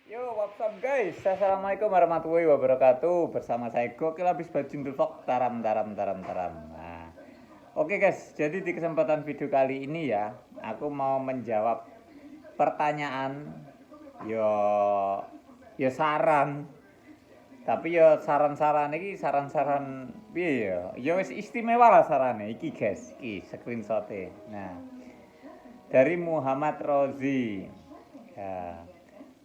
Yo, what's up guys? Assalamualaikum warahmatullahi wabarakatuh. Bersama saya Gokil habis Bajundul Vlog taram taram taram taram. Nah, oke guys, jadi di kesempatan video kali ini ya, aku mau menjawab pertanyaan yo yo saran. Tapi yo saran-saran iki saran-saran piye ya? Yo wis istimewa lah sarane iki guys, iki screenshot-e. Nah, dari Muhammad Rozi. Ya.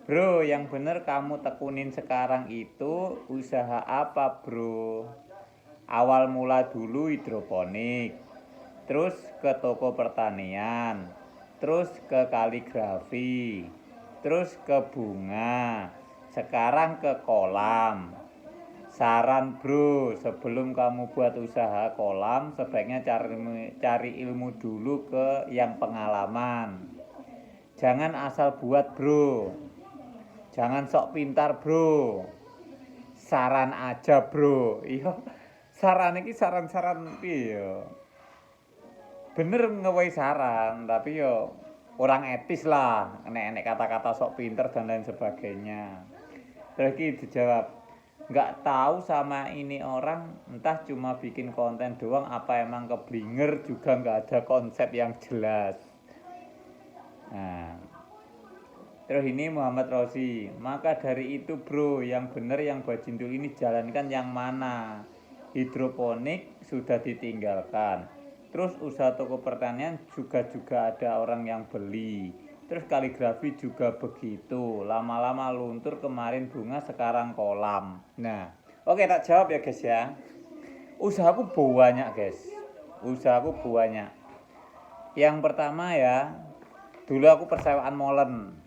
Bro, yang bener kamu tekunin sekarang itu usaha apa bro? Awal mula dulu hidroponik, terus ke toko pertanian, terus ke kaligrafi, terus ke bunga, sekarang ke kolam. Saran bro, sebelum kamu buat usaha kolam, sebaiknya cari ilmu dulu ke yang pengalaman. Jangan asal buat bro. Jangan sok pintar bro. Saran aja bro. Iya. Saran iki saran-saran piye. Bener ngewehi saran, tapi yo orang etis lah. Nek kata-kata sok pintar dan lain sebagainya. Terus iki dijawab, nggak tahu sama ini orang, entah cuma bikin konten doang apa emang keblinger juga nggak ada konsep yang jelas. Nah, terus ini Muhammad Rosi, maka dari itu bro, yang bener yang bajindul ini jalankan yang mana? Hidroponik sudah ditinggalkan. Terus usaha toko pertanian juga ada orang yang beli. Terus kaligrafi juga begitu. Lama-lama luntur, kemarin bunga sekarang kolam. Nah, oke tak jawab ya guys ya. Usahaku banyak guys. Usahaku banyak. Yang pertama ya, dulu aku persewaan molen.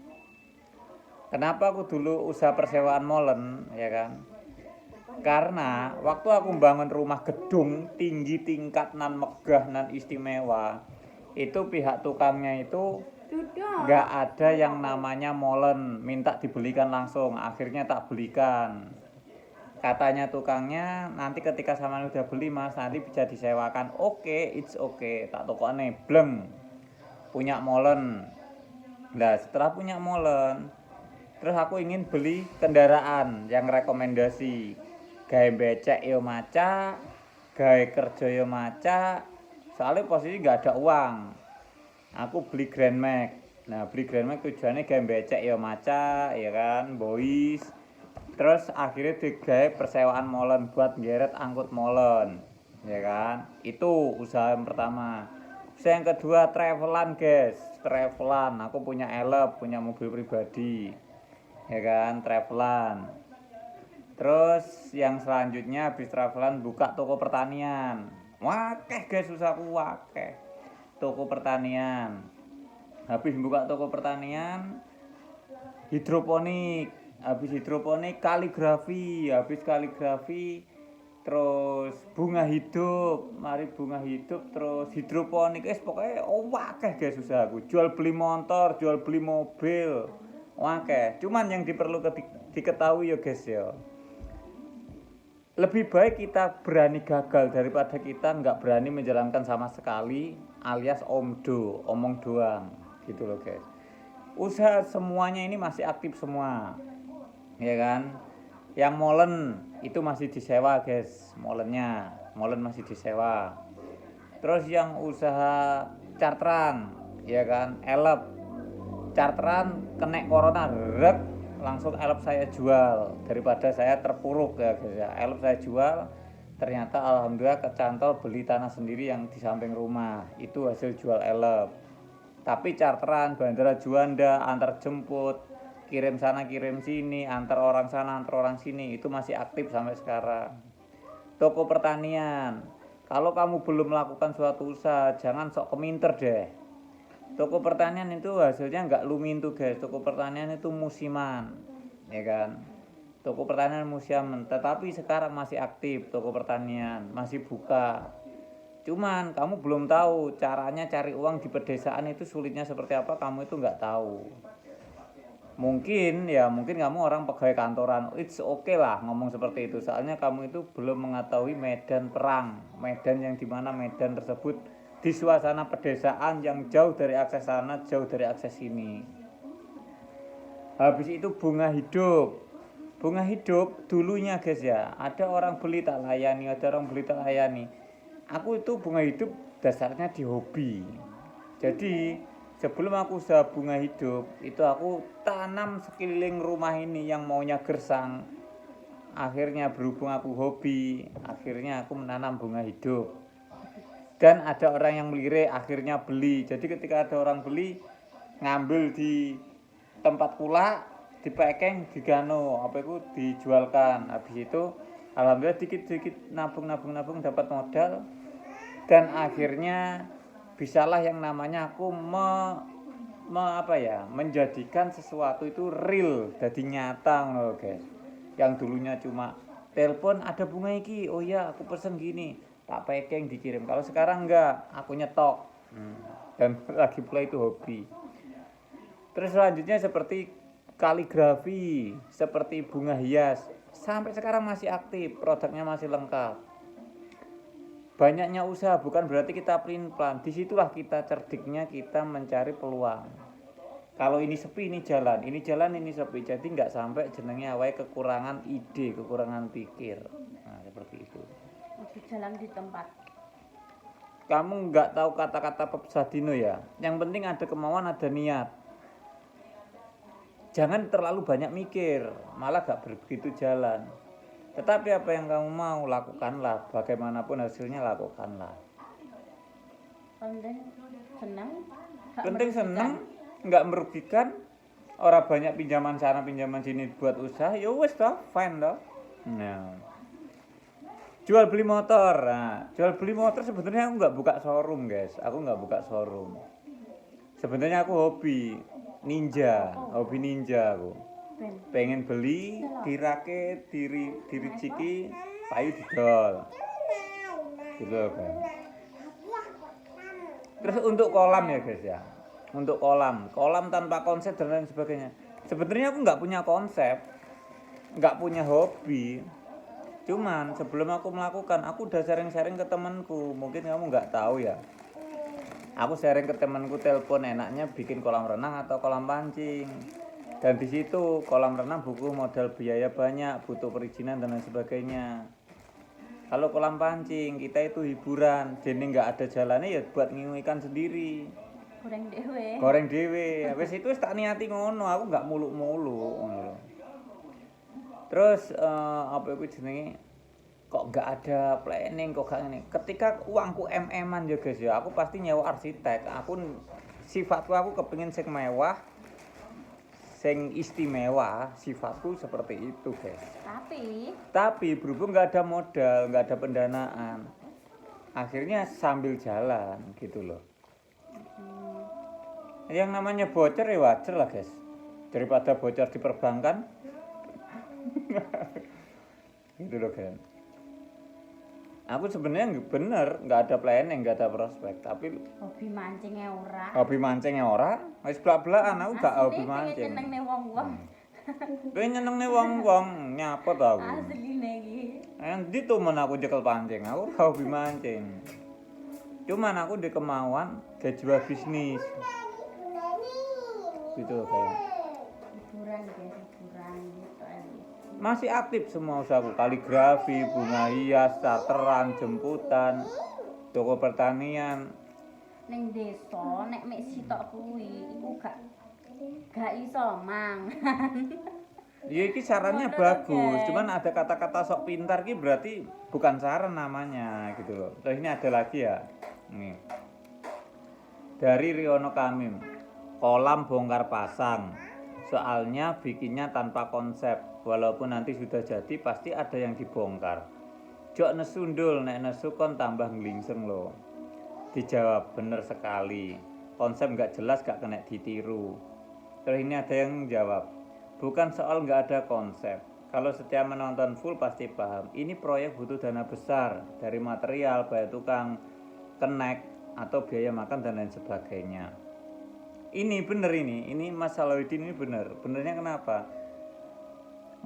Kenapa aku dulu usaha persewaan molen, ya kan? Karena waktu aku membangun rumah gedung tinggi tingkat nan megah nan istimewa, itu pihak tukangnya itu nggak ada yang namanya molen, minta dibelikan langsung. Akhirnya tak belikan. Katanya tukangnya nanti ketika sama udah beli mas, nanti bisa disewakan. Oke, it's okay. Tak tokone bleng punya molen. Nah setelah punya molen, terus aku ingin beli kendaraan yang rekomendasi. Gawe becek yo maca, gawe kerja yo maca. Soalnya posisi gak ada uang. Aku beli Grand Max. Nah, beli Grand Max tujuannya gawe becek yo maca, ya kan, boys. Terus akhirnya digawe persewaan molen buat ngeret angkut molen. Ya kan? Itu usaha yang pertama. Usaha yang kedua travelan, guys. Travelan. Aku punya elep, punya mobil pribadi. Ya kan, travelan. Terus yang selanjutnya habis travelan buka toko pertanian. Wakeh guys, usahaku wakeh. Toko pertanian. Habis buka toko pertanian, hidroponik. Habis hidroponik kaligrafi. Habis kaligrafi terus bunga hidup. Mari bunga hidup terus hidroponik. Pokoknya wakeh guys usahaku. Jual beli motor, jual beli mobil. Oke, cuman yang diperlu diketahui ya guys ya. Lebih baik kita berani gagal daripada kita nggak berani menjalankan sama sekali, alias omdo, omong doang, gitu loh guys. Usaha semuanya ini masih aktif semua, ya kan? Yang molen itu masih disewa guys, molen masih disewa. Terus yang usaha charteran, ya kan, elep charteran kena corona rek langsung elep saya jual daripada saya terpuruk ya guys ya. Elep saya jual, ternyata alhamdulillah kecantol beli tanah sendiri yang di samping rumah, itu hasil jual elep. Tapi charteran bandara Juanda antar jemput, kirim sana kirim sini, antar orang sana antar orang sini, itu masih aktif sampai sekarang. Toko pertanian, kalau kamu belum melakukan suatu usaha jangan sok keminter deh. Toko pertanian itu hasilnya nggak lumintu guys. Toko pertanian itu musiman, ya kan? Toko pertanian musiman, tetapi sekarang masih aktif toko pertanian, masih buka. Cuman kamu belum tahu caranya cari uang di pedesaan itu sulitnya seperti apa, kamu itu nggak tahu. Mungkin kamu orang pegawai kantoran, it's okay lah ngomong seperti itu. Soalnya kamu itu belum mengetahui medan perang, medan yang dimana medan tersebut di suasana pedesaan yang jauh dari akses sana, jauh dari akses sini. Habis itu bunga hidup. Bunga hidup dulunya guys ya, ada orang beli tak layani, ada orang beli tak layani. Aku itu bunga hidup dasarnya di hobi. Jadi sebelum aku usaha bunga hidup, itu aku tanam sekeliling rumah ini yang maunya gersang. Akhirnya berhubung aku hobi, akhirnya aku menanam bunga hidup. Dan ada orang yang melirik, akhirnya beli. Jadi ketika ada orang beli, ngambil di tempat pula, di packing, digano, apa itu dijualkan. Habis itu alhamdulillah dikit-dikit nabung dapat modal, dan akhirnya bisalah yang namanya aku menjadikan sesuatu itu real, jadi nyata loh guys. Yang dulunya cuma telepon ada bunga iki, oh ya aku pesen gini, tak packing dikirim. Kalau sekarang enggak, aku nyetok. Dan lagi pula itu hobi. Terus selanjutnya seperti kaligrafi, seperti bunga hias, sampai sekarang masih aktif, produknya masih lengkap. Banyaknya usaha bukan berarti kita pelin-pelan. Disitulah kita cerdiknya, kita mencari peluang. Kalau ini sepi, ini jalan, ini sepi. Jadi nggak sampai jenengnya awake kekurangan ide, kekurangan pikir. Nah, seperti itu. Ojo jalan di tempat. Kamu nggak tahu kata-kata Sadino ya. Yang penting ada kemauan, ada niat. Jangan terlalu banyak mikir, malah gak begitu jalan. Tetapi apa yang kamu mau, lakukanlah. Bagaimanapun hasilnya, lakukanlah. Penting senang. Penting senang, nggak merugikan. Orang banyak pinjaman sana, pinjaman sini buat usaha, ya wes toh, fine toh. Nah, jual beli motor. Nah, jual beli motor sebenarnya aku nggak buka showroom guys. Aku nggak buka showroom. Sebenarnya aku hobi ninja aku. Pengen beli, dirakit, diriciki, payu didol. Gitu kan. Terus untuk kolam ya guys ya. Untuk kolam tanpa konsep dan lain sebagainya. Sebenarnya aku nggak punya konsep, nggak punya hobi. Cuman sebelum aku melakukan, aku udah sharing-sharing ke temanku. Mungkin kamu nggak tahu ya. Aku sharing ke temanku, telepon enaknya bikin kolam renang atau kolam pancing. Dan di situ kolam renang butuh modal biaya banyak, butuh perizinan dan lain sebagainya. Kalau kolam pancing kita itu hiburan, jadi nggak ada jalannya ya buat ngingu ikan sendiri. Goreng dewe. Habis itu tak niati ngono, aku nggak muluk-muluk. Terus apa itu jenenge? Kok nggak ada planning, kok gak ini. Ketika uangku MM-an ya guys ya, aku pasti nyewa arsitek. Sifatku aku kepengin sing mewah, sing istimewa, sifatku seperti itu guys. Tapi berhubung nggak ada modal, nggak ada pendanaan, akhirnya sambil jalan gitu loh. Yang namanya bocor ya wajar lah guys, daripada bocor di perbankan. Gitu loh kan. Aku sebenarnya bener nggak ada planning, nggak ada prospek, tapi hobi mancingnya ora, wis blak-blakan aku gak hobi mancing. Pengen nyenengne wong-wong, nyapa to aku. Asline iki. Endi to men aku jekel pancing, aku ora hobi mancing. Cuman aku di kemauan ke jual bisnis. Gitu kayak. Hiburan gitu aja. Masih aktif semua usahaku, kaligrafi, bunga hias, charteran, jemputan, toko pertanian. Ning desa nek mek sitok kuwi iku gak iso mangan. Ya iki sarannya bagus, cuman ada kata-kata sok pintar ki berarti bukan saran namanya gitu loh. Terus ini ada lagi ya. Nih. Dari Riono Kamim. Kolam bongkar pasang. Soalnya bikinnya tanpa konsep. Walaupun nanti sudah jadi pasti ada yang dibongkar. Jok nesu ndul, nek nesu kon tambah nglingseng loh. Dijawab, bener sekali. Konsep nggak jelas gak kena ditiru. Terus ini ada yang jawab, bukan soal nggak ada konsep. Kalau setiap menonton full pasti paham. Ini proyek butuh dana besar dari material, bayar tukang, kenek, atau biaya makan dan lain sebagainya. Ini bener ini Mas Salahuddin ini bener. Benernya kenapa?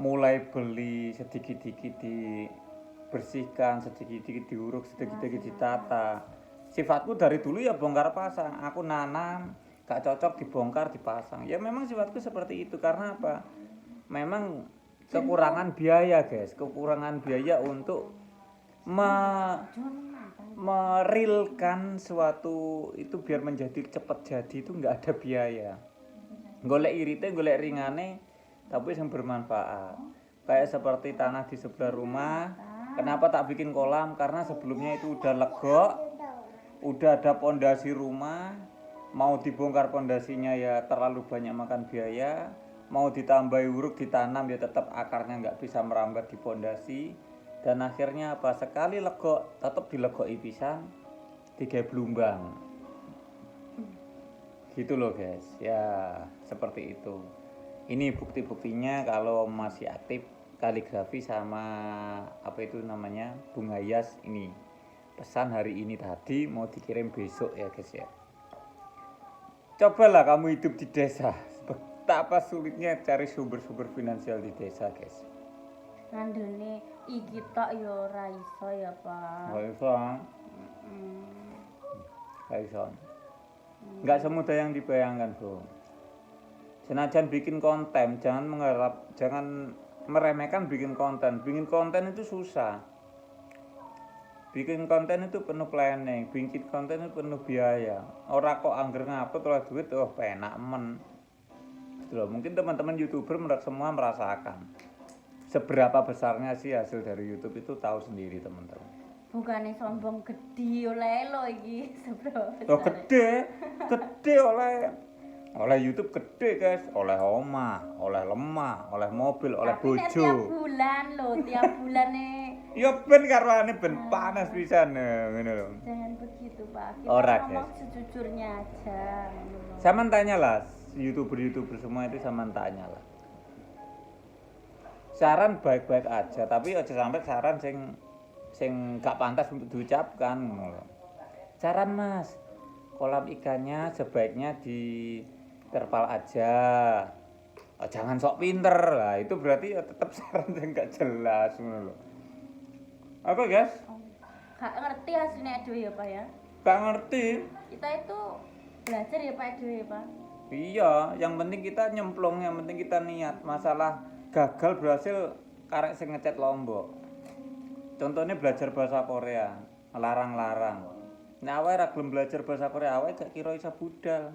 Mulai beli sedikit-sedikit dibersihkan, sedikit-sedikit diuruk, sedikit-sedikit ditata. Sifatku dari dulu ya bongkar pasang. Aku nanam, gak cocok dibongkar dipasang. Ya memang sifatku seperti itu karena apa? Memang kekurangan biaya guys, kekurangan biaya untuk merilkan suatu itu biar menjadi cepat jadi itu nggak ada biaya. Golek irite, golek ringane, tapi yang bermanfaat. Kayak seperti tanah di sebelah rumah. Kenapa tak bikin kolam? Karena sebelumnya itu udah legok, udah ada pondasi rumah. Mau dibongkar pondasinya ya terlalu banyak makan biaya. Mau ditambah uruk ditanam ya tetap akarnya nggak bisa merambat di pondasi. Dan akhirnya apa? Sekali legok tetap dilegoki pisan, digawe blumbang. Gitu loh guys. Ya seperti itu. Ini bukti-buktinya kalau masih aktif kaligrafi sama apa itu namanya bunga hias ini. Pesan hari ini tadi mau dikirim besok ya guys ya. Cobalah kamu hidup di desa. Betapa sulitnya cari sumber-sumber finansial di desa guys. Ngandune iki tok ya ora iso ya, Pak. Gak iso. Gak iso. Gak semudah yang dibayangkan, Bro. Senajan bikin konten, jangan meremehkan bikin konten. Bikin konten itu susah. Bikin konten itu penuh planning, bikin konten itu penuh biaya. Ora kok angger ngapet oleh duit, oh penak men. Gitu loh. Mungkin teman-teman YouTuber semua merasakan. Seberapa besarnya sih hasil dari YouTube itu tahu sendiri teman-teman. Bukannya sombong gede oleh lo iki seberapa besar. Oh gede oleh YouTube gede guys, oleh omah, oleh lemah, oleh mobil, oleh Tapi nek bojo. tiap bulan lo, tiap bulan nih. Ya ben karwane ben panas pisan ngono lho. Jangan begitu, Pak. Kita Ora, ngomong guys. sejujurnya aja. ngono lho. Saman tanyalah YouTuber semua itu saman tanyalah. Saran baik-baik aja, tapi aja sampai saran sing gak pantas untuk diucapkan ngono lho. Saran Mas, kolam ikannya sebaiknya di terpal aja. Oh, jangan sok pinter lah, itu berarti ya tetap saran yang gak jelas ngono lho. Apa guys? Gak ngerti hasilnya dhewe ya, Pak ya. Gak ngerti. Kita itu belajar ya, Pak dhewe, Pak. Iya, yang penting kita nyemplung, yang penting kita niat. Masalah gagal berhasil karek sing ngecat Lombok. Contohnya belajar bahasa Korea, larang-larang. Nah, awake ra gelem belajar bahasa Korea, awake gak kira iso budal.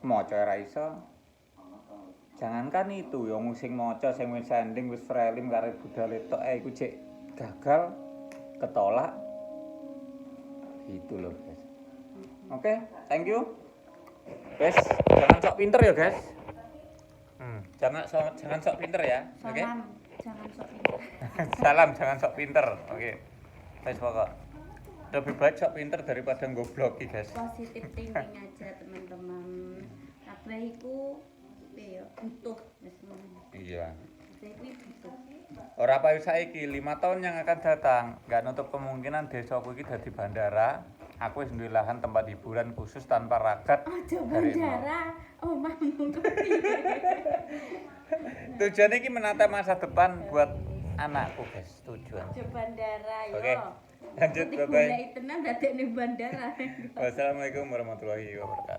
Maca ora iso. Jangankan itu, yang sing maca sing wis sending wis frelim karek budale tok iku cek gagal, ketolak. Gitu loh, guys. Oke, thank you. Guys, jangan sok pinter ya, guys. Jangan sok pinter ya. Oke. Salam, jangan sok pintar. Salam jangan sok pinter. Oke. Guys, pokok lebih baik sok pinter daripada goblok iki, guys. Positif thinking aja, teman-teman. Kabeh iku piye ya, butuh wis ngono. Iya. Kabeh kuwi butuh. Ora payu saiki, 5 tahun yang akan datang, nggak nutup kemungkinan desaku iki dadi bandara. Aku wis duwe lahan tempat hiburan khusus tanpa ragat. Aja dari bandara, omahmu piye? Tujuannya ini menata masa depan buat anakku guys, tujuan. Aja bandara yo. Oke, lanjut, bye-bye. Golek tenan dadekne bandara. Wassalamualaikum warahmatullahi wabarakatuh.